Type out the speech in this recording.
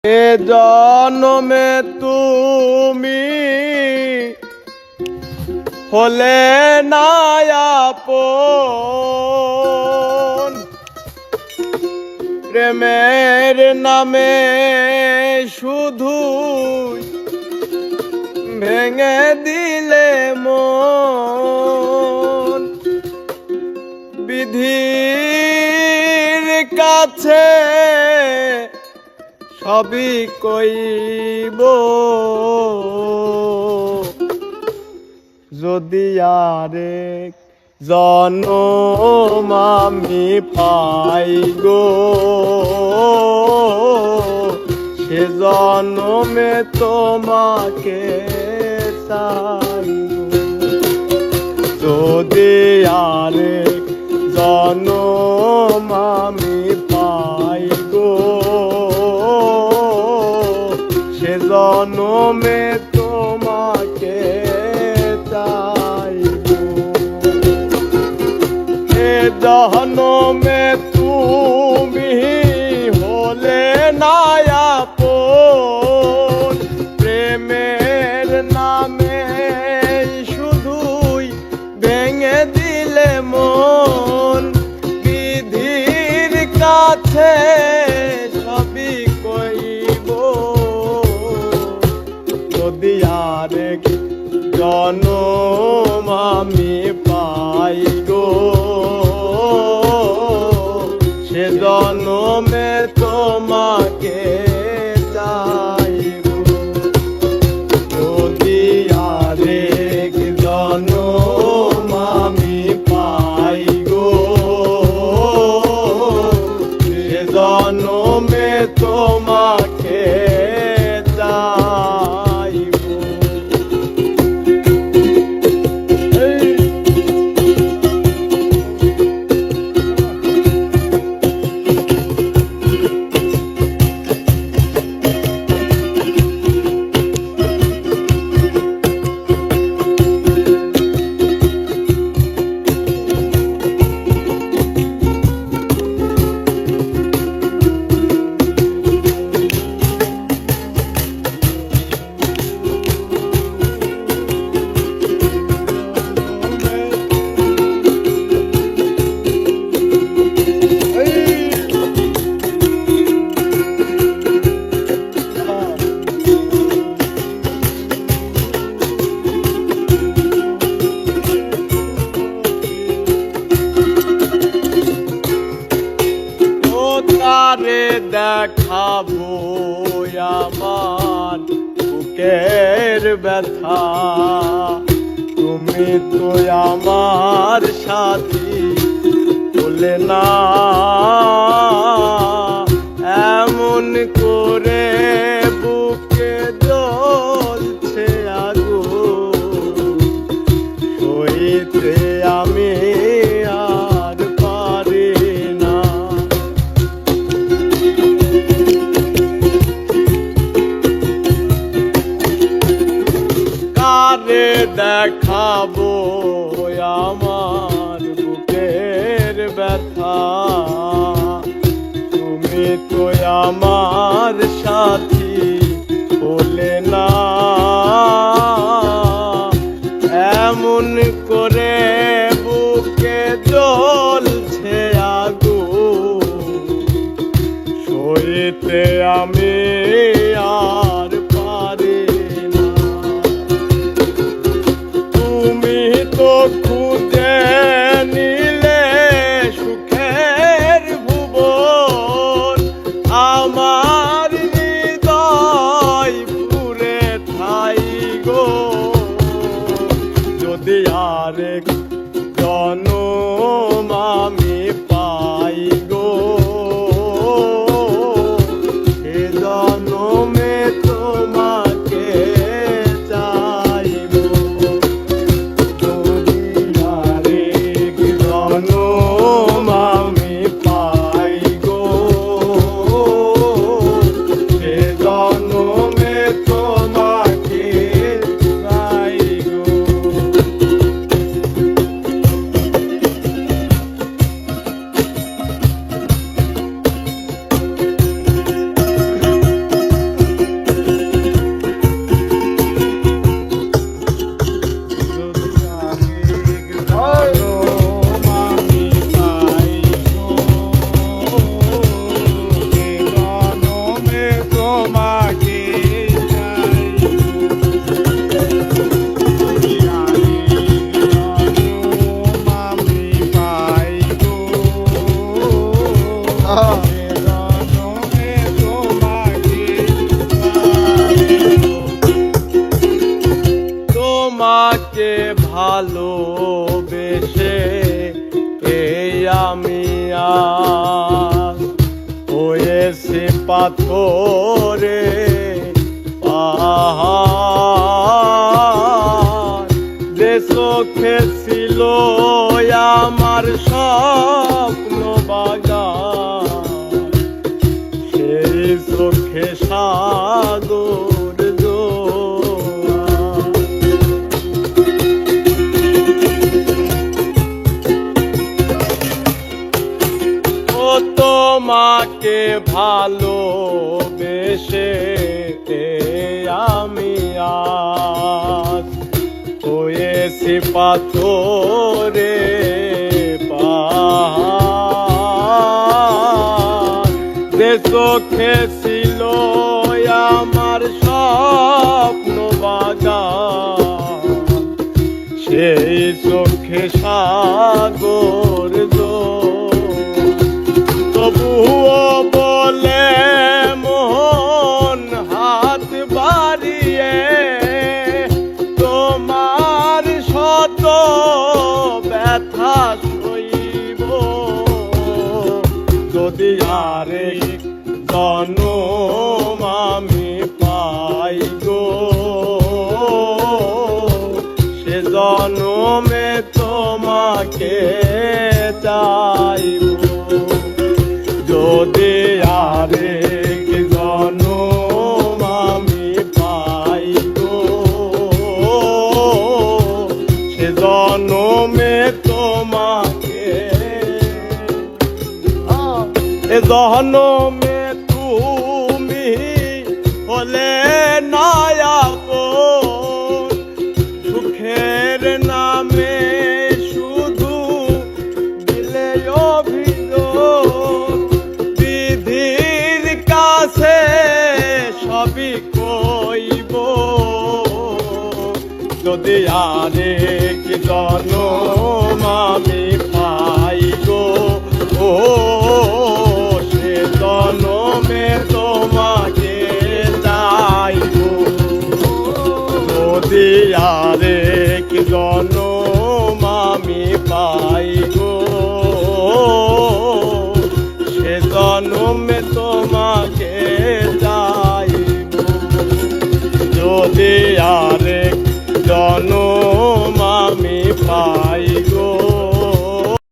এ জনমে তুমি হলে না আপন, প্রেমের নামে শুধু ভেঙে দিলে মন। বিধির কাছে সবই কইব, যদি আরেক জনম আমি পাই গো, সে জনমে তোমাকে চাইব। যদি আরেক জনম আমি পাই গো, সে জনমে তোমাকে চাইব। এ জনমে তুমি হলে না আপন, প্রেমের নামে শুধুই ভেঙে দিলে মন। বিধির কাছে সবই কইব, যদি আরেক জনম আমি পাই গো, সে জনমে তোমাকে চাইব। যদি আরেক জনম আমি পাই গো, সে জনমে তোমাকে চাইব। তারে দেখাবো আমার বুকের ব্যথা, তুমি তো আমার সাথী বলে না। এমন করে বুকে জ্বলছে আগুন, সইতে আমি আর পারি না। কারে দেখাবো আমার বুকের ব্যথা, তুমি তো আমার সাথী বলে না। এমন করে বুকে জ্বলছে আগুন, সইতে আমি আর পারি না। তুমি তো খুঁজে নিলে সুখের ভুবন, আমার হৃদয় ভালোবেসে এই আমি আজ হয়েছি পাথরে পাহাড়। যে চোখে ছিল আমার স্বপ্ন বাগান, সেই চোখে সাগর জোয়ার। ও তোমাকে ভালোবেসে আমি আজ হয়েছি পাথরে পাহাড়। যে চোখে ছিল আমার স্বপ্ন বাগান, সেই চোখে সাগর তবুও বলে মন হাত বাড়িয়ে তোমার শত ব্যথা সইব। যদি আরেক জনম আমি পাই গো, সে জনমে তোমাকে চাইব। যদি আরেক জনম আমি পাই গো, সে জনমে তোমাকে এ জনমে তুমি হলে নায়াপন। সুখের নামে শুধু দিলে অভিযোগ, বিধির কাছে সবই কইব। যদি আরেক জনম আমি পাই গো, ও সে জনমে তোমাকে চাইব। যদি আরেক জনম আমি পাই গো, সে জনমে তোমাকে চাইব। যদি আরেক জনম আমি পাই